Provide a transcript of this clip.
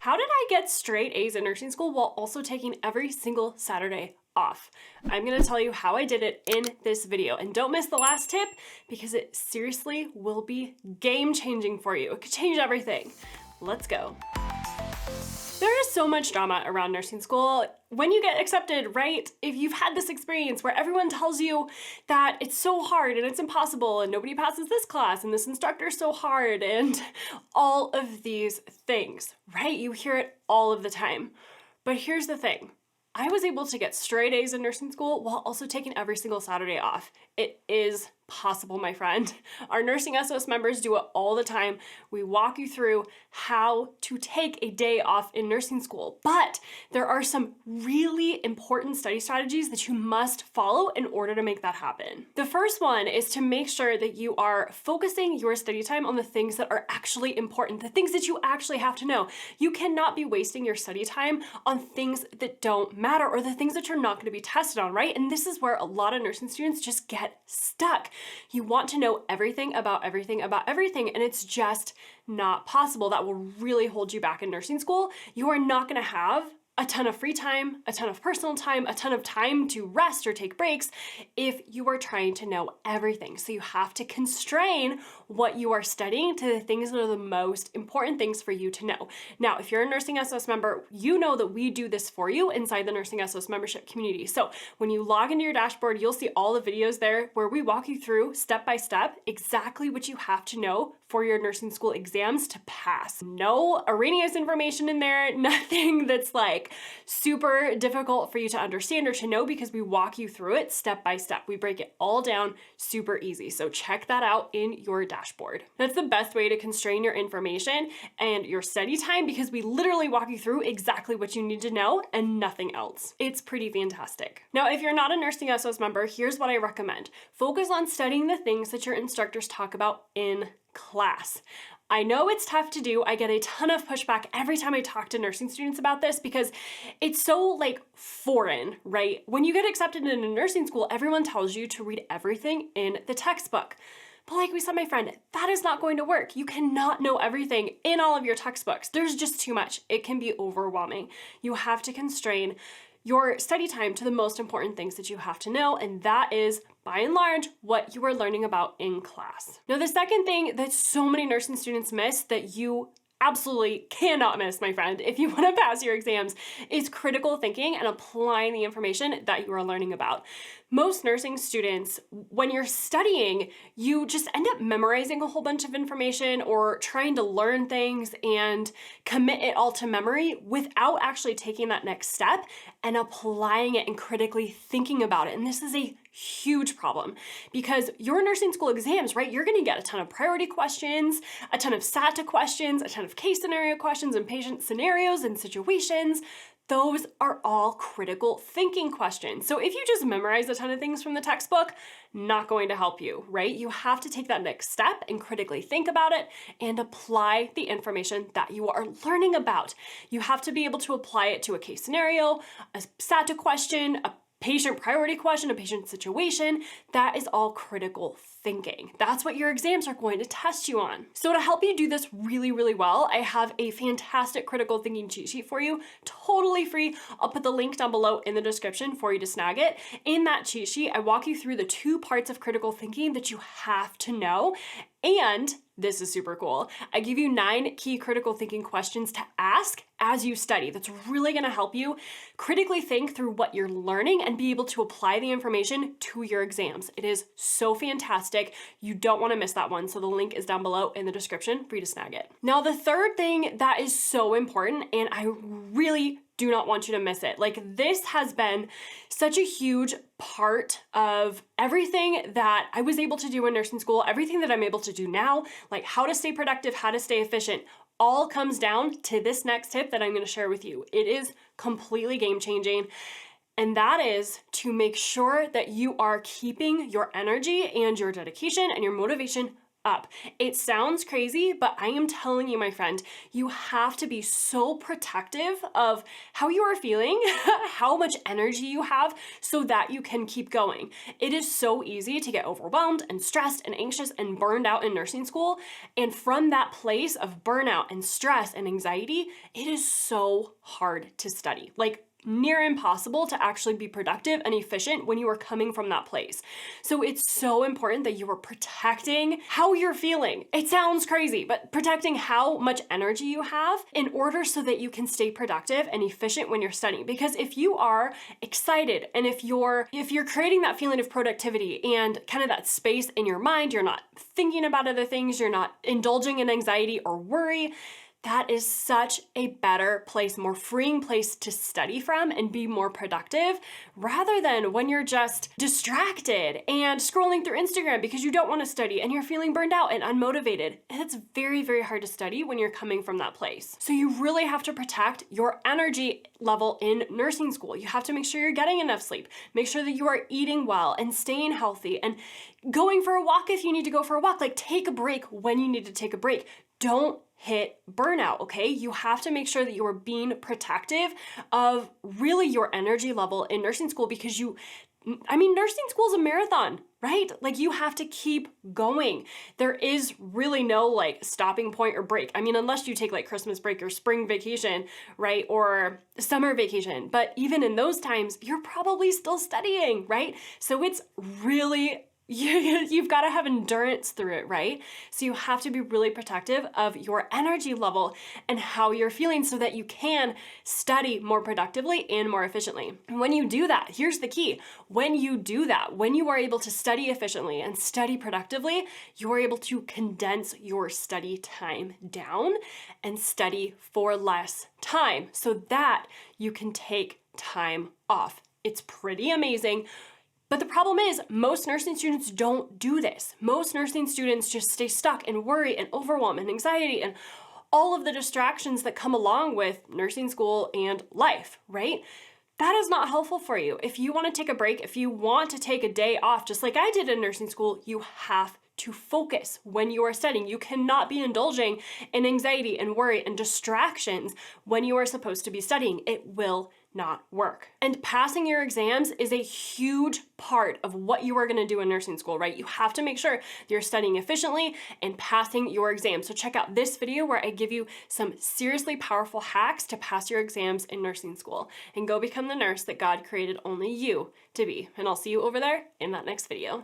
How did I get straight A's in nursing school while also taking every single Saturday off? I'm gonna tell you how I did it in this video, and don't miss the last tip because it seriously will be game changing for you. It could change everything. Let's go. There is so much drama around nursing school. When you get accepted, right? If you've had this experience where everyone tells you that it's so hard and it's impossible and nobody passes this class and this instructor is so hard and all of these things, right? You hear it all of the time. But here's the thing. I was able to get straight A's in nursing school while also taking every single Saturday off. It is possible, my friend. Our Nursing SOS members do it all the time. We walk you through how to take a day off in nursing school, but there are some really important study strategies that you must follow in order to make that happen. The first one is to make sure that you are focusing your study time on the things that are actually important, the things that you actually have to know. You cannot be wasting your study time on things that don't matter or the things that you're not going to be tested on, right? And this is where a lot of nursing students just get stuck. You want to know everything about everything, and it's just not possible. That will really hold you back in nursing school. You are not going to have a ton of free time, a ton of personal time, a ton of time to rest or take breaks if you are trying to know everything. So you have to constrain what you are studying to the things that are the most important things for you to know. Now, if you're a Nursing SOS member, you know that we do this for you inside the Nursing SOS membership community. So when you log into your dashboard, you'll see all the videos there where we walk you through step by step exactly what you have to know for your nursing school exams to pass. No erroneous information in there, nothing that's like super difficult for you to understand or to know, because we walk you through it step by step. We break it all down super easy. So check that out in your dashboard. That's the best way to constrain your information and your study time, because we literally walk you through exactly what you need to know and nothing else. It's pretty fantastic. Now, if you're not a Nursing SOS member, here's what I recommend. Focus on studying the things that your instructors talk about in class. I know it's tough to do. I get a ton of pushback every time I talk to nursing students about this because it's so foreign, right? When you get accepted into nursing school, everyone tells you to read everything in the textbook. But like we said, my friend, that is not going to work. You cannot know everything in all of your textbooks. There's just too much. It can be overwhelming. You have to constrain your study time to the most important things that you have to know, and that is, by and large, what you are learning about in class. Now, the second thing that so many nursing students miss that you absolutely cannot miss, my friend, if you want to pass your exams, is critical thinking and applying the information that you are learning about. Most nursing students, when you're studying, you just end up memorizing a whole bunch of information or trying to learn things and commit it all to memory without actually taking that next step and applying it and critically thinking about it. And this is a huge problem because your nursing school exams, right? You're going to get a ton of priority questions, a ton of SATA questions, a ton of case scenario questions and patient scenarios and situations. Those are all critical thinking questions. So if you just memorize a ton of things from the textbook, not going to help you, right? You have to take that next step and critically think about it and apply the information that you are learning about. You have to be able to apply it to a case scenario, a SATA question, a patient priority question, a patient situation. That is all critical thinking. That's what your exams are going to test you on. So to help you do this really, really well, I have a fantastic critical thinking cheat sheet for you, totally free. I'll put the link down below in the description for you to snag it. In that cheat sheet, I walk you through the 2 parts of critical thinking that you have to know. And this is super cool. I give you 9 key critical thinking questions to ask as you study. That's really going to help you critically think through what you're learning and be able to apply the information to your exams. It is so fantastic. You don't want to miss that one. So the link is down below in the description for you to snag it. Now, the third thing that is so important, and I really do not want you to miss it. This has been such a huge part of everything that I was able to do in nursing school, everything that I'm able to do now, like how to stay productive, how to stay efficient, all comes down to this next tip that I'm going to share with you. It is completely game changing. And that is to make sure that you are keeping your energy and your dedication and your motivation up. It sounds crazy, but I am telling you, my friend, you have to be so protective of how you are feeling, how much energy you have, so that you can keep going. It is so easy to get overwhelmed and stressed and anxious and burned out in nursing school. And from that place of burnout and stress and anxiety, it is so hard to study. Like, near impossible to actually be productive and efficient when you are coming from that place. So it's so important that you are protecting how you're feeling. It sounds crazy, but protecting how much energy you have in order so that you can stay productive and efficient when you're studying. Because if you are excited and if you're creating that feeling of productivity and kind of that space in your mind, you're not thinking about other things, you're not indulging in anxiety or worry, that is such a better place, more freeing place to study from and be more productive, rather than when you're just distracted and scrolling through Instagram because you don't want to study and you're feeling burned out and unmotivated. It's very, very hard to study when you're coming from that place. So you really have to protect your energy level in nursing school. You have to make sure you're getting enough sleep, make sure that you are eating well and staying healthy and going for a walk if you need to go for a walk. Like, take a break when you need to take a break. Don't hit burnout, okay? You have to make sure that you are being protective of really your energy level in nursing school because nursing school is a marathon, right? Like, you have to keep going. There is really no like stopping point or break. Unless you take like Christmas break or spring vacation, right? Or summer vacation. But even in those times, you're probably still studying, right? So it's really you've got to have endurance through it, right? So you have to be really protective of your energy level and how you're feeling so that you can study more productively and more efficiently. And when you do that, here's the key. When you do that, when you are able to study efficiently and study productively, you are able to condense your study time down and study for less time so that you can take time off. It's pretty amazing. But the problem is, most nursing students don't do this. Most nursing students just stay stuck in worry and overwhelm and anxiety and all of the distractions that come along with nursing school and life, right? That is not helpful for you. If you want to take a break, if you want to take a day off, just like I did in nursing school, you have to focus when you are studying. You cannot be indulging in anxiety and worry and distractions when you are supposed to be studying. It will not work. And passing your exams is a huge part of what you are going to do in nursing school, right? You have to make sure you're studying efficiently and passing your exams. So check out this video where I give you some seriously powerful hacks to pass your exams in nursing school and go become the nurse that God created only you to be. And I'll see you over there in that next video.